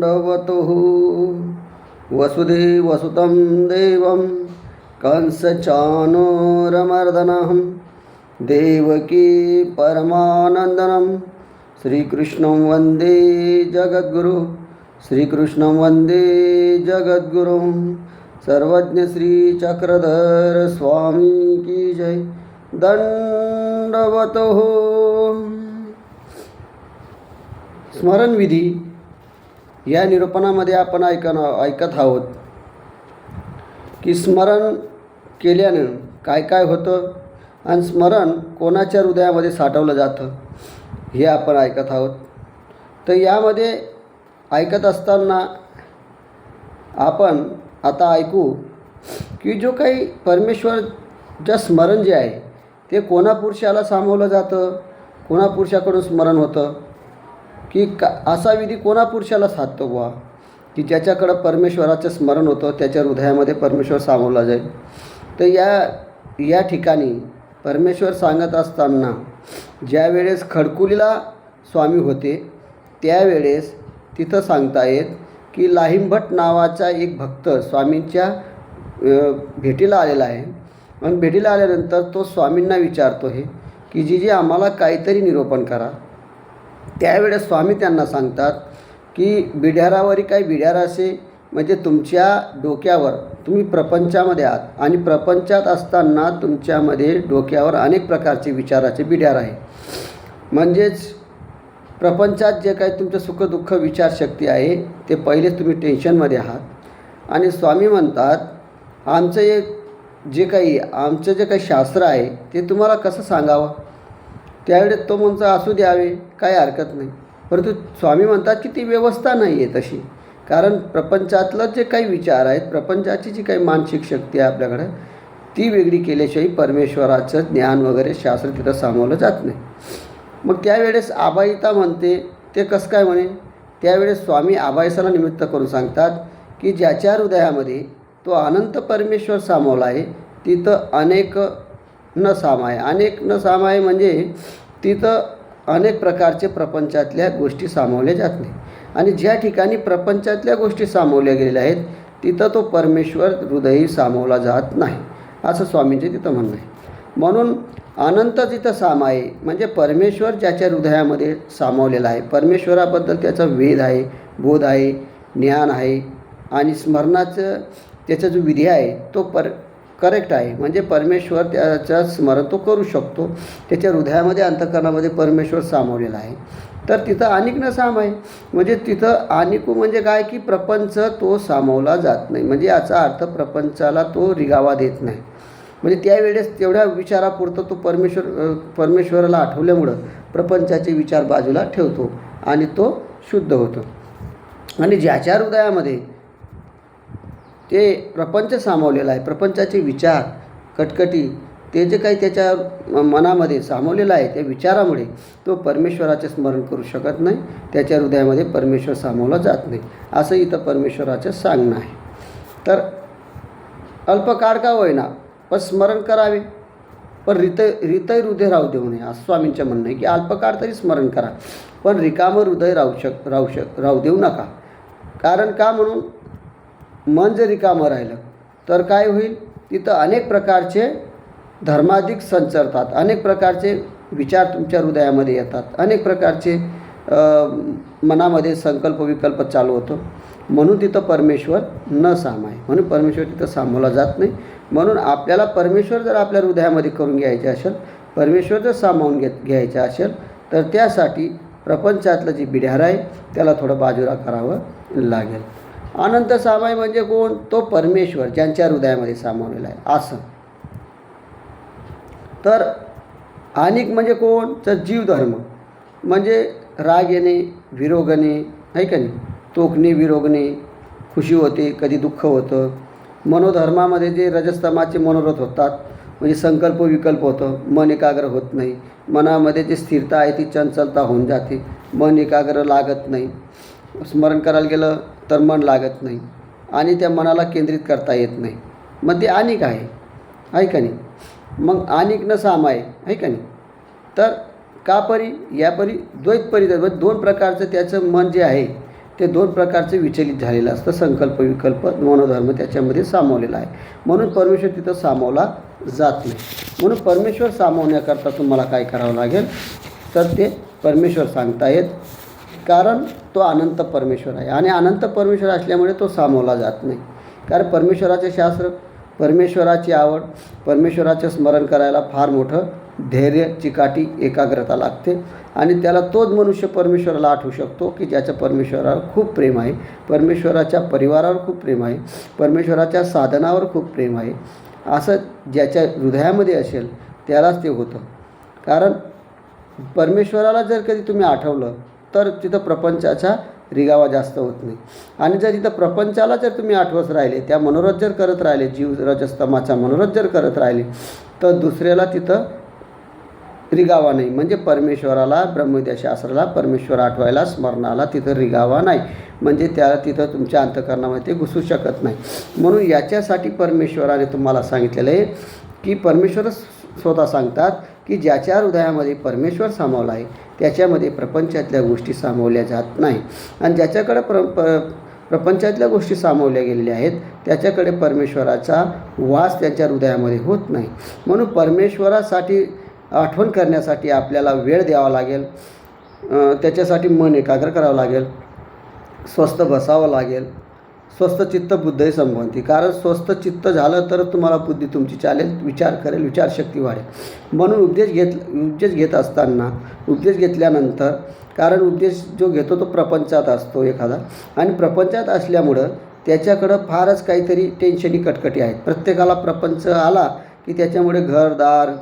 दण्डवतुः वसुदेवसुतं देवं कंसचाणूरमर्दनं देवकी परमानन्दनं श्रीकृष्णं वन्दे जगद्गुरु श्रीकृष्णं वन्दे जगद्गुरुं सर्वज्ञ श्री चक्रधर स्वामी की जय। दंडवतुः। स्मरणविधी या निरूपणामध्ये आपण ऐकत आहोत की स्मरण केल्यानं काय काय होतं आणि स्मरण कोणाच्या हृदयामध्ये साठवलं जातं हे आपण ऐकत आहोत। तर यामध्ये ऐकत असताना आपण आता ऐकू की जो काही परमेश्वरचं स्मरण जे आहे ते कोणा पुरुषाला सामावलं जातं, कोणा पुरुषाकडून स्मरण होतं की असा विधी कोणा पुरुषाला साधतो बुवा की ज्याच्याकडं परमेश्वराचं स्मरण होतं त्याच्या हृदयामध्ये परमेश्वर सामावला जाईल। तर या ठिकाणी परमेश्वर सांगत असताना ज्यावेळेस खडकुलीला स्वामी होते त्यावेळेस तिथं सांगतायत की लाहिमभट नावाचा एक भक्त स्वामींच्या भेटीला आलेला आहे आणि भेटीला आल्यानंतर तो स्वामींना विचारतो आहे की जी आम्हाला काहीतरी निरूपण करा। त्यावेळेस स्वामी त्यांना सांगतात की बिड्यारावरी काही बिड्यार असे म्हणजे तुमच्या डोक्यावर तुम्ही प्रपंचामध्ये आहात आणि प्रपंचात असताना तुमच्यामध्ये डोक्यावर अनेक प्रकारचे विचाराचे बिड्यार आहे। म्हणजेच प्रपंचात जे काही तुमचं सुखदुःख विचारशक्ती आहे ते पहिलेच तुम्ही टेन्शनमध्ये आहात। आणि स्वामी म्हणतात आमचं जे काही शास्त्र आहे ते तुम्हाला कसं सांगावं। त्यावेळेस तो म्हणतो असू द्यावे काही हरकत नाही, परंतु स्वामी म्हणतात की ती व्यवस्था नाही आहे तशी, कारण प्रपंचातलं जे काही विचार आहेत प्रपंचाची जी काही मानसिक शक्ती आहे आपल्याकडं ती वेगळी केल्याशिवाय परमेश्वराचं ज्ञान वगैरे शास्त्र तिथं सामावलं जात नाही। मग त्यावेळेस आबाईता म्हणते ते कसं काय म्हणे। त्यावेळेस स्वामी आबाईसाला निमित्त करून सांगतात की ज्याच्या हृदयामध्ये तो अनंत परमेश्वर सामावला आहे तिथं अनेक न सामाय। अनेक न सामाय म्हणजे तिथं अनेक प्रकारचे प्रपंचातल्या गोष्टी सामावल्या जात नाही आणि ज्या ठिकाणी प्रपंचातल्या गोष्टी सामावल्या गेलेल्या आहेत तिथं तो परमेश्वर हृदयही सामावला जात नाही असं स्वामींचे तिथं म्हणणं आहे। म्हणून अनंत तिथं सामाय म्हणजे परमेश्वर ज्याच्या हृदयामध्ये सामावलेला आहे, परमेश्वराबद्दल त्याचा वेद आहे, बोध आहे, ज्ञान आहे आणि स्मरणाचं त्याचा जो विधी आहे तो करेक्ट आहे। म्हणजे परमेश्वर त्याचं स्मरण तो करू शकतो, त्याच्या हृदयामध्ये अंतःकरणामध्ये परमेश्वर सामावलेला आहे। तर तिथं अनेक न सामाय म्हणजे तिथं अनेक म्हणजे काय की प्रपंच तो सामावला जात नाही, म्हणजे याचा अर्थ प्रपंचाला तो रिगावा देत नाही। म्हणजे त्यावेळेस तेवढ्या विचारापुरतं तो परमेश्वराला आठवल्यामुळं प्रपंचाचे विचार बाजूला ठेवतो आणि तो शुद्ध होतो। आणि ज्याच्या हृदयामध्ये ते प्रपंच सामावलेला आहे, प्रपंचाचे विचार कटकटी ते जे काही त्याच्या मनामध्ये सामावलेलं आहे त्या विचारामुळे तो परमेश्वराचे स्मरण करू शकत नाही, त्याच्या हृदयामध्ये परमेश्वर सामावला जात नाही असं इथं परमेश्वराचं सांगणं आहे। तर अल्पकाळ का होईना पण स्मरण करावे, पण हृदय राहू देऊ नये असं स्वामींचं म्हणणं आहे की अल्पकाळ तरी स्मरण करा पण रिकामं हृदय राहू देऊ नका। कारण का म्हणून मन जर रिकामं राहिलं तर काय होईल, तिथं अनेक प्रकारचे धर्माधिक संचरतात, अनेक प्रकारचे विचार तुमच्या हृदयामध्ये येतात, अनेक प्रकारचे मनामध्ये संकल्प विकल्प चालू होतो। म्हणून तिथं परमेश्वर न सामाय, म्हणून परमेश्वर तिथं सामावला जात नाही। म्हणून आपल्याला परमेश्वर जर आपल्या हृदयामध्ये करून घ्यायचे असेल, परमेश्वर जर सामावून घ्यायचं असेल तर त्यासाठी प्रपंचातलं जे बिड्यार आहे त्याला थोडं बाजूला करावं लागेल। अनंत सामाय म्हणजे कोण, तो परमेश्वर ज्यांच्या हृदयामध्ये सामावलेला आहे असं। तर अनेक म्हणजे कोण, तर जीवधर्म म्हणजे राग येणे, विरोगणे आहे का नाही, तोखणे विरोगणे, खुशी होते कधी दुःख होतं। मनोधर्मामध्ये जे रजस्तमाचे मनोरथ होतात म्हणजे संकल्प विकल्प होतं, मन एकाग्र होत नाही, मनामध्ये जी स्थिरता आहे ती चंचलता होऊन जाते, मन एकाग्र लागत नाही, स्मरण करायला गेलं तर मन लागत नाही आणि त्या मनाला केंद्रित करता येत नाही, मग ते अनेक आहे का नाही। मग अनेक न सामाय आहे का नाही। तर का परी, या परी द्वैत परी दोन प्रकारचं त्याचं मन जे आहे ते दोन प्रकारचे विचलित झालेलं असतं. संकल्प विकल्प मनोधर्म त्याच्यामध्ये सामावलेला आहे. म्हणून परमेश्वर तिथं सामावला जात नाही. म्हणून परमेश्वर सामावण्याकरता तुम्हाला काय करावं लागेल तर ते परमेश्वर सांगतायत, कारण तो अनंत परमेश्वर आहे आणि अनंत परमेश्वर असल्यामुळे तो सामावला जात नाही. कारण परमेश्वराचे शास्त्र, परमेश्वराची आवड, परमेश्वराचे स्मरण करायला फार मोठं धैर्य, चिकाटी, एकाग्रता लागते आणि त्याला तोच मनुष्य परमेश्वराला आठवू शकतो की ज्याचं परमेश्वरावर खूप प्रेम आहे, परमेश्वराच्या परिवारावर खूप प्रेम आहे, परमेश्वराच्या साधनावर खूप प्रेम आहे. असं ज्याच्या हृदयामध्ये असेल त्यालाच ते होतं. कारण परमेश्वराला जर कधी तुम्ही आठवलं तर तिथं प्रपंचाचा रिगावा जास्त होत नाही. आणि जर इथं प्रपंचाला जर तुम्ही आठवत राहिले, त्या मनोरथ जर करत राहिले, जीव रजस्तमाचा मनोरथ जर करत राहिले तर दुसऱ्याला तिथं रिगावा नाही. म्हणजे परमेश्वराला, ब्रह्मविद्याशास्त्राला, परमेश्वर आठवायला, स्मरणाला तिथं रिगावा नाही. म्हणजे त्याला तिथं तुमच्या अंतःकरणामध्ये ते घुसू शकत नाही. म्हणून याच्यासाठी परमेश्वराने तुम्हाला सांगितलेलं आहे की परमेश्वर स्वतः सांगतात की ज्याच्या हृदयामध्ये परमेश्वर सामावला आहे त्याच्यामध्ये प्रपंचातल्या गोष्टी सामावल्या जात नाही. आणि ज्याच्याकडे प्रपंचातल्या गोष्टी सामावल्या गेलेल्या आहेत त्याच्याकडे परमेश्वराचा वास त्यांच्या हृदयामध्ये होत नाही. म्हणून परमेश्वरासाठी आठवण करण्यासाठी आपल्याला वेळ द्यावा लागेल, त्याच्यासाठी मन एकाग्र करावं लागेल, स्वस्थ बसावं लागेल. स्वस्थ चित्त बुद्धही संभवती. कारण स्वस्थ चित्त झालं तर तुम्हाला बुद्धी तुमची चालेल, विचार करेल, विचारशक्ती वाढेल. म्हणून उपदेश घेत असताना, उपदेश घेतल्यानंतर, कारण उपदेश जो घेतो तो प्रपंचात असतो एखादा, आणि प्रपंचात असल्यामुळं त्याच्याकडं फारच काहीतरी टेन्शनी कटकटी आहेत. प्रत्येकाला प्रपंच आला की त्याच्यामुळे घरदार,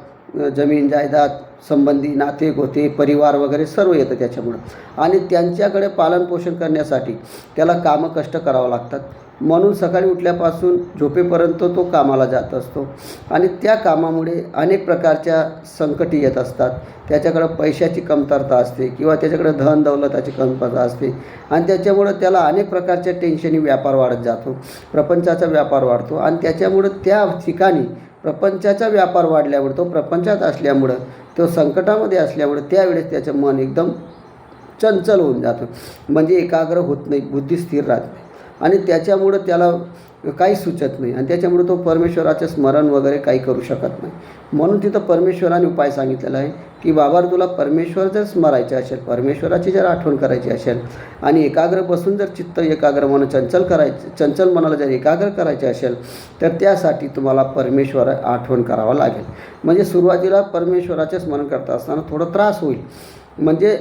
जमीन जायदाद संबंधी, नाते गोते, परिवार वगैरे सर्व येतं त्याच्यामुळं. आणि त्यांच्याकडे पालनपोषण करण्यासाठी त्याला कामं कष्ट करावं लागतात. म्हणून सकाळी उठल्यापासून झोपेपर्यंत तो कामाला जात असतो आणि त्या कामामुळे अनेक प्रकारच्या संकटी येत असतात. त्याच्याकडं पैशाची कमतरता असते किंवा त्याच्याकडे धन दौलताची कमतरता असते आणि त्याच्यामुळं त्याला अनेक प्रकारच्या टेन्शनी व्यापार वाढत जातो, प्रपंचाचा व्यापार वाढतो आणि त्याच्यामुळं त्या ठिकाणी प्रपंचाचा व्यापार वाढल्यामुळे, तो प्रपंचात असल्यामुळं, तो संकटामध्ये असल्यामुळं त्यावेळेस त्याचं मन एकदम चंचल होऊन जातं. म्हणजे एकाग्र होत नाही, बुद्धी स्थिर राहत नाही आणि त्याच्यामुळं त्याला काही सुचत नाही आणि त्याच्यामुळे तो परमेश्वराचे स्मरण वगैरे काही करू शकत नाही. म्हणून तिथं परमेश्वराने उपाय सांगितलेला आहे की बाबा तुला परमेश्वर जर स्मरायचे असेल, परमेश्वराची जर आठवण करायची असेल आणि एकाग्र बसून जर चित्त एकाग्र मन चंचल मनाला जर एकाग्र करायचे असेल तर त्यासाठी तुम्हाला परमेश्वर आठवण करावा लागेल. म्हणजे सुरुवातीला परमेश्वराचे स्मरण करता असताना थोडं त्रास होईल. म्हणजे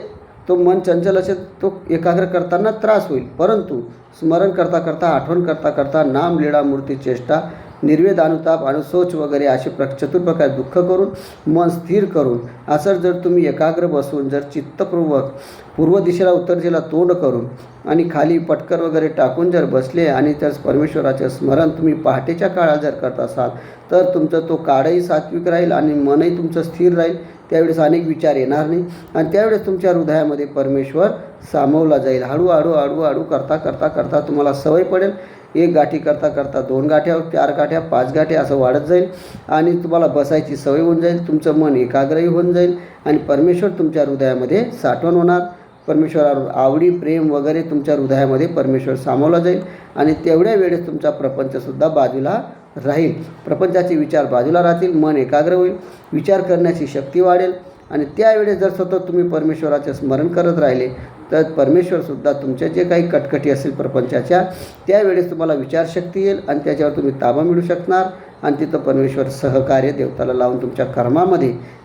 तो मन चंचल असेल, तो एकाग्र करताना त्रास होईल. परंतु स्मरण करता करता, आठवण करता करता, नाम लीळा मूर्ती चेष्टा, निर्वेद अनुताप अनुशोच वगैरे असे चतुर्प्रकार दुःख करून, मन स्थिर करून, असं जर तुम्ही एकाग्र बसून जर चित्तपूर्वक पूर्व दिशेला उत्तर दिशेला तोंड करून आणि खाली पटकर वगैरे टाकून जर बसले आणि तर परमेश्वराचे स्मरण तुम्ही पहाटेच्या काळात जर करत असाल तर तुमचं तो काळही सात्विक राहील आणि मनही तुमचं स्थिर राहील. त्यावेळेस अनेक विचार येणार नाही आणि त्यावेळेस तुमच्या हृदयामध्ये परमेश्वर सामावला जाईल. हळूहळू करता करता करता तुम्हाला सवय पडेल. एक गाठी करता करता 2 गाठ्या, 4 गाठ्या, 5 गाठ्या असं वाढत जाईल आणि तुम्हाला बसायची सवय होऊन जाईल. तुमचं मन एकाग्रही होऊन जाईल आणि परमेश्वर तुमच्या हृदयामध्ये साठवण होणार. परमेश्वरावर आवडी, प्रेम वगैरे तुमच्या हृदयामध्ये परमेश्वर सामावला जाईल आणि तेवढ्या वेळेस तुमचा प्रपंचसुद्धा बाजूला राहील. प्रपंचाचे विचार बाजूला राहतील, मन एकाग्र होईल, विचार करण्याची शक्ती वाढेल आणि त्यावेळेस जर सतत तुम्ही परमेश्वराचे स्मरण करत राहिले तर परमेश्वरसुद्धा तुमच्या जे काही कटकटी असेल प्रपंचाच्या त्यावेळेस तुम्हाला विचारशक्ती येईल आणि त्याच्यावर तुम्ही ताबा मिळू शकणार आणि तिथं परमेश्वर सहकार्य देवताला लावून तुमच्या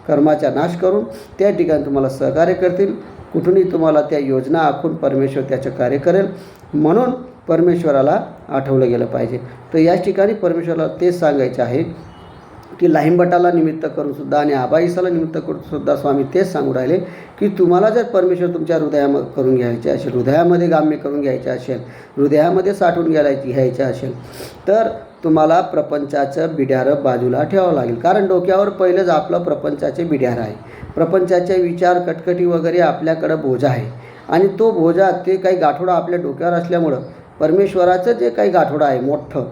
कर्माचा नाश करून त्या ठिकाणी तुम्हाला सहकार्य करतील. कुठूनही तुम्हाला त्या योजना आखून परमेश्वर त्याचं कार्य करेल. म्हणून परमेश्वराला आठवलं गेलं पाहिजे. तर याच ठिकाणी परमेश्वराला तेच सांगायचं आहे की लाहिंबटाला निमित्त करूनसुद्धा आणि आबाईसाला निमित्त करूनसुद्धा स्वामी तेच सांगू राहिले की तुम्हाला जर परमेश्वर तुमच्या हृदयामध्ये करून घ्यायचे असेल, हृदयामध्ये गाम्य करून घ्यायचे असेल, हृदयामध्ये साठवून घ्यायचे असेल तर तुम्हाला प्रपंचाचं बिड्यारं बाजूला ठेवावं लागेल. कारण डोक्यावर पहिलंच आपलं प्रपंचाचे बिड्यारं आहे. प्रपंचाचे विचार, कटकटी वगैरे आपल्याकडं बोजा आहे आणि तो बोजा, ते काही गाठोडा आपल्या डोक्यावर असल्यामुळं परमेश्वराचं जे काही गाठोडा आहे मोठं,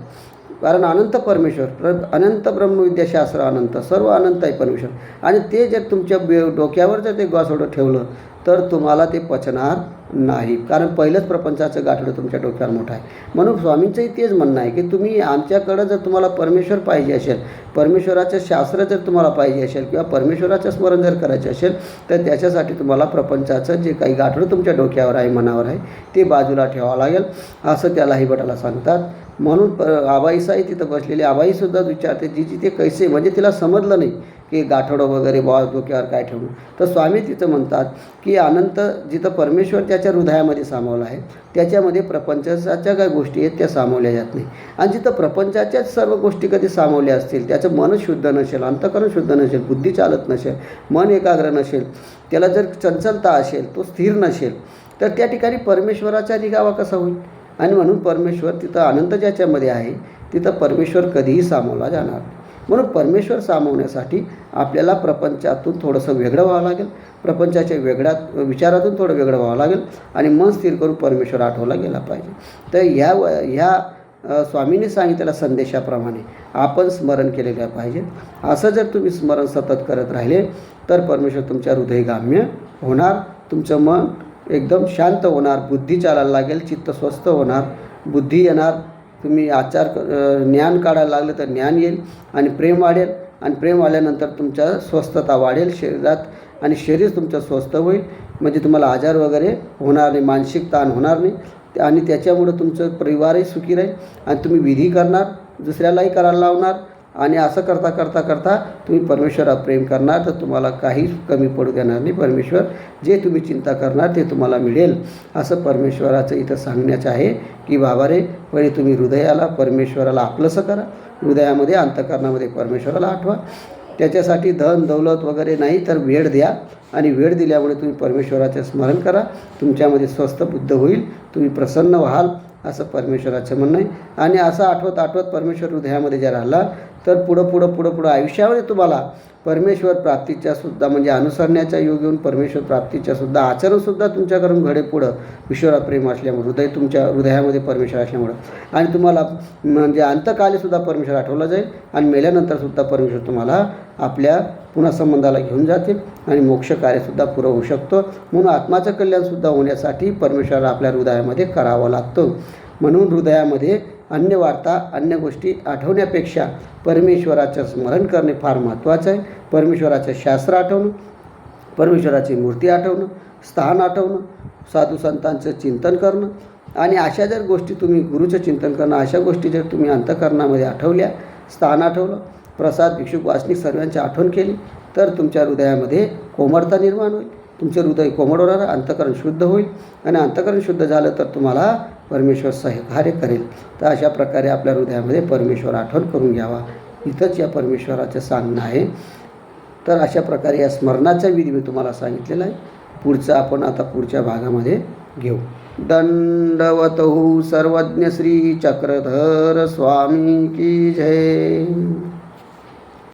कारण अनंत परमेश्वर, अनंत ब्रह्मविद्याशास्त्र अनंत, सर्व अनंत आहे परमेश्वर आणि ते जर तुमच्या डोक्यावर जर ते गाठोडं ठेवलं तर तुम्हाला ते पचणार नाही, कारण पहिलंच प्रपंचाचं गाठोडं तुमच्या डोक्यावर मोठं आहे. म्हणून स्वामींचंही तेच म्हणणं आहे की तुम्ही आमच्याकडं जर तुम्हाला परमेश्वर पाहिजे असेल, परमेश्वराचं शास्त्र जर तुम्हाला पाहिजे असेल किंवा परमेश्वराचं स्मरण जर करायचं असेल, तर त्याच्यासाठी तुम्हाला प्रपंचाचं जे काही गाठोडं तुमच्या डोक्यावर आहे, मनावर आहे, ते बाजूला ठेवावं लागेल, असं त्या लाहीभटाला सांगतात. म्हणून आबाईसाई तिथं बसलेली आबाईसुद्धा विचारते, जी ते कैसे, म्हणजे तिला समजलं नाही की गाठोडं वगैरे डोक्यावर काय ठेवणं. तर स्वामी तिथं म्हणतात की अनंत जिथं परमेश्वर त्याच्या हृदयामध्ये सामावला आहे, त्याच्यामध्ये प्रपंचाच्या काय गोष्टी आहेत त्या सामावल्या जात नाही. आणि जिथं प्रपंचाच्याच सर्व गोष्टी कधी सामावल्या असतील, त्याचं मनच शुद्ध नसेल, अंतःकरण शुद्ध नसेल, बुद्धी चालत नसेल, मन एकाग्र नसेल, त्याला जर चंचलता असेल, तो स्थिर नसेल, तर त्या ठिकाणी परमेश्वराचा निगावा कसा होईल. आणि म्हणून परमेश्वर तिथं अनंत ज्याच्यामध्ये आहे तिथं परमेश्वर कधीही सामावला जाणार नाही. म्हणून परमेश्वर सामावण्यासाठी आपल्याला प्रपंचातून थोडंसं वेगळं व्हावं लागेल, प्रपंचाच्या विचारातून थोडं वेगळं व्हावं लागेल आणि मन स्थिर करून परमेश्वर आठवला गेला पाहिजे. तर ह्या स्वामींनी सांगितलेल्या संदेशाप्रमाणे आपण स्मरण केलेलं पाहिजे. असं जर तुम्ही स्मरण सतत करत राहिले तर परमेश्वर तुमच्या हृदयगाम्य होणार, तुमचं मन एकदम शांत होणार, बुद्धी चालायला लागेल, चित्त स्वस्थ होणार, बुद्धी येणार, तुम्ही ज्ञान काढायला लागलं तर ज्ञान येईल आणि प्रेम वाढेल, आणि प्रेम आल्यानंतर तुमच्या स्वस्थता वाढेल शरीरात, आणि शरीर तुमचं स्वस्थ होईल, म्हणजे तुम्हाला आजार वगैरे होणार नाही, मानसिक ताण होणार नाही, आणि त्याच्यामुळं तुमचं परिवारही सुखी राहील, आणि तुम्ही विधी करणार, दुसऱ्यालाही करायला लावणार, आणि असं करता करता करता तुम्ही परमेश्वरावर प्रेम करणार, तर तुम्हाला काहीच कमी पडू देणार नाही. परमेश्वर जे तुम्ही चिंता करणार ते तुम्हाला मिळेल, असं परमेश्वराचं इथं सांगण्याचं आहे की बाबा रे, पहिले तुम्ही हृदयाला परमेश्वराला आपलंसं करा, हृदयामध्ये अंतःकरणामध्ये परमेश्वराला आठवा. त्याच्यासाठी धन दौलत वगैरे नाही, तर वेळ द्या, आणि वेळ दिल्यामुळे तुम्ही परमेश्वराचे स्मरण करा, तुमच्यामध्ये स्वस्थ बुद्ध होईल, तुम्ही प्रसन्न व्हाल, असं परमेश्वराचं म्हणणं आहे. आणि असं आठवत आठवत परमेश्वर हृदयामध्ये जर राहिला तर पुढं आयुष्यामध्ये तुम्हाला परमेश्वर प्राप्तीच्यासुद्धा, म्हणजे अनुसरण्याचा योग येऊन परमेश्वर प्राप्तीच्यासुद्धा आचरणसुद्धा तुमच्याकडून घडे पुढं, ईश्वरात प्रेम असल्यामुळे, तुमच्या हृदयामध्ये परमेश्वर असल्यामुळं, आणि तुम्हाला म्हणजे अंतकालीसुद्धा परमेश्वर आठवला जाईल, आणि मेल्यानंतरसुद्धा परमेश्वर तुम्हाला आपल्या पुन्हा संबंधाला घेऊन जातील, आणि मोक्ष कार्यसुद्धा पुरं होऊ शकतो. म्हणून आत्माचं कल्याणसुद्धा होण्यासाठी परमेश्वराला आपल्या हृदयामध्ये करावं लागतं. म्हणून हृदयामध्ये अन्य वार्ता, अन्य गोष्टी आठवण्यापेक्षा परमेश्वराचं स्मरण करणे फार महत्त्वाचं आहे. परमेश्वराचं शास्त्र आठवणं, परमेश्वराची मूर्ती आठवणं, स्थान आठवणं, साधू संतांचं चिंतन करणं, आणि अशा जर गोष्टी तुम्ही गुरुचं चिंतन करणं, अशा गोष्टी जर तुम्ही अंतःकरणामध्ये आठवल्या, स्थान आठवलं, प्रसाद भिक्षुक वासनिक सर्वांची आठवण केली, तर तुमच्या हृदयामध्ये कोमलता निर्माण होईल, तुमचं हृदय कोमल होणार, अंतःकरण शुद्ध होईल, आणि अंतःकरण शुद्ध झालं तर तुम्हाला परमेश्वर सहकार्य करेल. तर अशा प्रकारे आपल्या हृदयामध्ये परमेश्वर आठवण करून घ्यावा, इथंच या परमेश्वराचं सांगणं आहे. तर अशा प्रकारे या स्मरणाचा विधी मी तुम्हाला सांगितलेला आहे. पुढचं आपण आता पुढच्या भागामध्ये घेऊ. दंडवतहु सर्वज्ञ श्री चक्रधर स्वामी की जय.